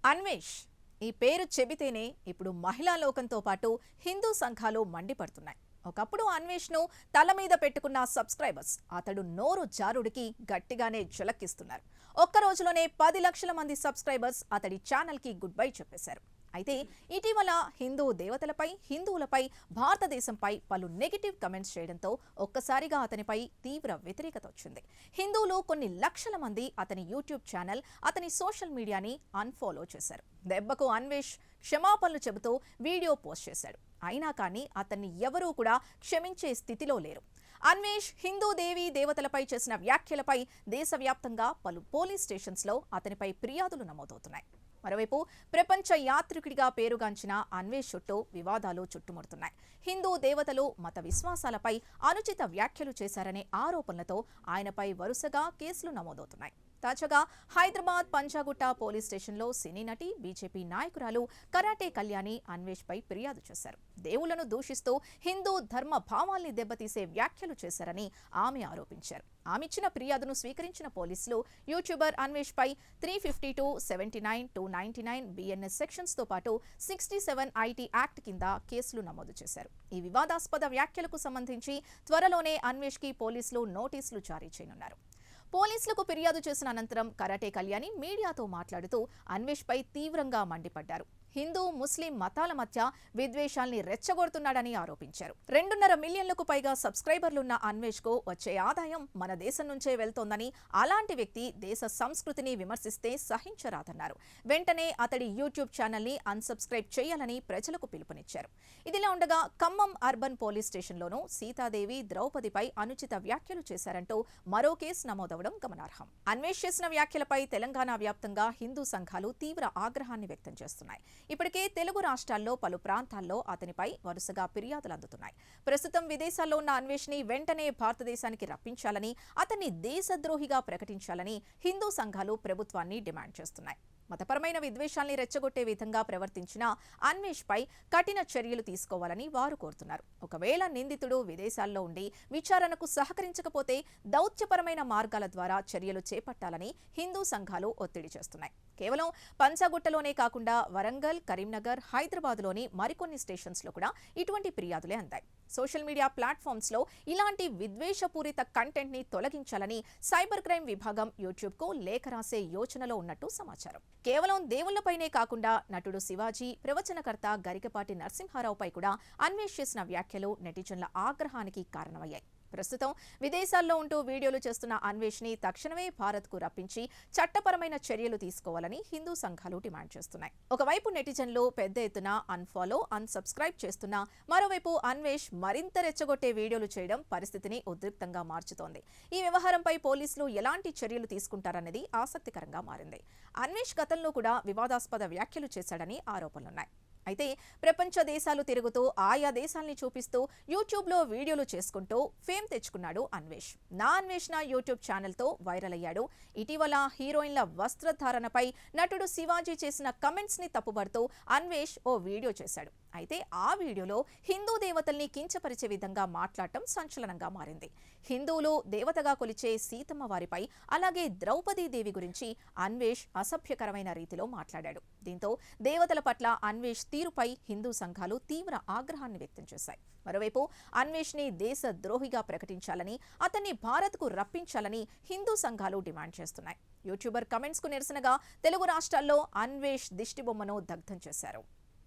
అన్వేష్ ఈ పేరు చెబితేనే ఇప్పుడు మహిళా లోకంతో పాటు హిందూ సంఘాలు మండిపడుతున్నాయి. ఒకప్పుడు అన్వేష్ను తల మీద పెట్టుకున్న సబ్స్క్రైబర్స్ అతడు నోరు జారుడికి గట్టిగానే ఝలకిస్తున్నారు. ఒక్క రోజులోనే 10 లక్షల మంది సబ్స్క్రైబర్స్ అతడి ఛానల్కి గుడ్ బై చెప్పేశారు. అయితే ఇటీవల హిందూ దేవతలపై, హిందువులపై, భారతదేశంపై పలు నెగిటివ్ కమెంట్స్ చేయడంతో ఒక్కసారిగా అతనిపై తీవ్ర వ్యతిరేకత వచ్చింది. హిందువులు కొన్ని లక్షల మంది అతని యూట్యూబ్ ఛానల్, అతని సోషల్ మీడియాని అన్ఫాలో చేశారు. దెబ్బకు అన్వేష్ క్షమాపణలు చెబుతూ వీడియో పోస్ట్ చేశాడు. అయినా కానీ అతన్ని ఎవరూ కూడా క్షమించే స్థితిలో లేరు. అన్వేష్ హిందూ దేవీ దేవతలపై చేసిన వ్యాఖ్యలపై దేశవ్యాప్తంగా పలు పోలీస్ స్టేషన్స్లో అతనిపై ఫిర్యాదులు నమోదవుతున్నాయి. మరోవైపు ప్రపంచ యాత్రికుడిగా పేరుగాంచిన అన్వేష్ చుట్టూ వివాదాలు చుట్టుముడుతున్నాయి. హిందూ దేవతలు, మత విశ్వాసాలపై అనుచిత వ్యాఖ్యలు చేశారనే ఆరోపణలతో ఆయనపై వరుసగా కేసులు నమోదవుతున్నాయి. తాజాగా హైదరాబాద్ పంజాగుట్ట పోలీస్ స్టేషన్లో సినీ నటి, బీజేపీ నాయకురాలు కరాటే కళ్యాణి అన్వేష్పై ఫిర్యాదు చేశారు. దేవుళ్లను దూషిస్తూ హిందూ ధర్మ భావాల్ని దెబ్బతీసే వ్యాఖ్యలు చేశారని ఆమె ఆరోపించారు. ఆమె ఇచ్చిన ఫిర్యాదును స్వీకరించిన పోలీసులు యూట్యూబర్ అన్వేష్పై 352, 79, 299 BNS సెక్షన్స్తో పాటు 67 IT యాక్ట్ కింద కేసులు నమోదు చేశారు. ఈ వివాదాస్పద వ్యాఖ్యలకు సంబంధించి త్వరలోనే అన్వేష్కి పోలీసులు నోటీసులు జారీ చేయనున్నారు. పోలీసులకు ఫిర్యాదు చేసిన అనంతరం కరాటే కళ్యాణి మీడియాతో మాట్లాడుతూ అన్వేష్పై తీవ్రంగా మండిపడ్డారు. హిందూ, ముస్లిం మతాల మధ్య విద్వేషాల్ని రెచ్చగొడుతున్నాడని ఆరోపించారు. 2.5 మిలియన్లకు పైగా సబ్స్క్రైబర్లున్న అన్వేష్కు వచ్చే ఆదాయం మన దేశం నుంచే వెళ్తోందని, అలాంటి వ్యక్తి దేశ సంస్కృతిని విమర్శిస్తే సహించరాదన్నారు. వెంటనే అతడి యూట్యూబ్ ఛానల్ని అన్సబ్స్క్రైబ్ చేయాలని ప్రజలకు పిలుపునిచ్చారు. ఇదిలా ఉండగా ఖమ్మం అర్బన్ పోలీస్ స్టేషన్లోనూ సీతాదేవి, ద్రౌపదిపై అనుచిత వ్యాఖ్యలు చేశారంటూ మరో కేసు నమోదవడం గమనార్హం. అన్వేష్ చేసిన వ్యాఖ్యలపై తెలంగాణ వ్యాప్తంగా హిందూ సంఘాలు తీవ్ర ఆగ్రహాన్ని వ్యక్తం చేస్తున్నాయి. ఇప్పటికే తెలుగు రాష్ట్రాల్లో పలు ప్రాంతాల్లో అతనిపై వరుసగా ఫిర్యాదులు అందుతున్నాయి. ప్రస్తుతం విదేశాల్లో ఉన్న అన్వేష్ని వెంటనే భారతదేశానికి రప్పించాలని, అతన్ని దేశద్రోహిగా ప్రకటించాలని హిందూ సంఘాలు ప్రభుత్వాన్ని డిమాండ్ చేస్తున్నాయి. మతపరమైన విద్వేషాల్ని రెచ్చగొట్టే విధంగా ప్రవర్తించిన అన్వేష్పై కఠిన చర్యలు తీసుకోవాలని వారు కోరుతున్నారు. ఒకవేళ నిందితుడు విదేశాల్లో ఉండి విచారణకు సహకరించకపోతే దౌత్యపరమైన మార్గాల ద్వారా చర్యలు చేపట్టాలని హిందూ సంఘాలు ఒత్తిడి చేస్తున్నాయి. కేవలం పంజాగుట్టలోనే కాకుండా వరంగల్, కరీంనగర్, హైదరాబాద్లోని మరికొన్ని స్టేషన్స్లో కూడా ఇటువంటి ఫిర్యాదులే అందాయి. సోషల్ మీడియా ప్లాట్ఫామ్స్లో ఇలాంటి విద్వేషపూరిత కంటెంట్ని తొలగించాలని సైబర్ క్రైమ్ విభాగం యూట్యూబ్కు లేఖ రాసే యోచనలో ఉన్నట్టు సమాచారం. కేవలం దేవుళ్లపైనే కాకుండా నటుడు శివాజీ, ప్రవచనకర్త గరికపాటి నరసింహారావుపై కూడా అన్వేష్ చేసిన వ్యాఖ్యలు నెటిజన్ల ఆగ్రహానికి కారణమయ్యాయి. ప్రస్తుతం విదేశాల్లో ఉంటూ వీడియోలు చేస్తున్న అన్వేష్ని తక్షణమే భారత్కు రప్పించి చట్టపరమైన చర్యలు తీసుకోవాలని హిందూ సంఘాలు డిమాండ్ చేస్తున్నాయి. ఒకవైపు నెటిజన్లు పెద్ద ఎత్తున అన్ఫాలో, అన్సబ్స్క్రైబ్ చేస్తున్నా మరోవైపు అన్వేష్ మరింత రెచ్చగొట్టే వీడియోలు చేయడం పరిస్థితిని ఉద్రిక్తంగా మార్చుతోంది. ఈ వ్యవహారంపై పోలీసులు ఎలాంటి చర్యలు తీసుకుంటారన్నది ఆసక్తికరంగా మారింది. అన్వేష్ గతంలో కూడా వివాదాస్పద వ్యాఖ్యలు చేశాడని ఆరోపణలున్నాయి. అయితే ప్రపంచ దేశాలు తిరుగుతూ ఆయా దేశాల్ని చూపిస్తూ యూట్యూబ్లో వీడియోలు చేసుకుంటూ ఫేమ్ తెచ్చుకున్నాడు అన్వేష్. నా యూట్యూబ్ ఛానల్తో వైరల్ అయ్యాడు. ఇటీవల హీరోయిన్ల వస్త్రధారణపై నటుడు శివాజీ చేసిన కమెంట్స్ని తప్పుబడుతూ అన్వేష్ ఓ వీడియో చేశాడు. అయితే ఆ వీడియోలో హిందూ దేవతల్ని కించపరిచే విధంగా మాట్లాడటం సంచలనంగా మారింది. హిందువులు దేవతగా కొలిచే సీతమ్మ వారిపై, అలాగే ద్రౌపదీదేవి గురించి అన్వేష్ అసభ్యకరమైన రీతిలో మాట్లాడాడు. దీంతో దేవతల పట్ల అన్వేష్ తీరుపై హిందూ సంఘాలు తీవ్ర ఆగ్రహాన్ని వ్యక్తం చేశాయి. మరోవైపు అన్వేష్ని దేశ ద్రోహిగా ప్రకటించాలని, అతన్ని భారత్కు రప్పించాలని హిందూ సంఘాలు డిమాండ్ చేస్తున్నాయి. యూట్యూబర్ కమెంట్స్కు నిరసనగా తెలుగు రాష్ట్రాల్లో అన్వేష్ దిష్టిబొమ్మను దగ్ధం చేశారు.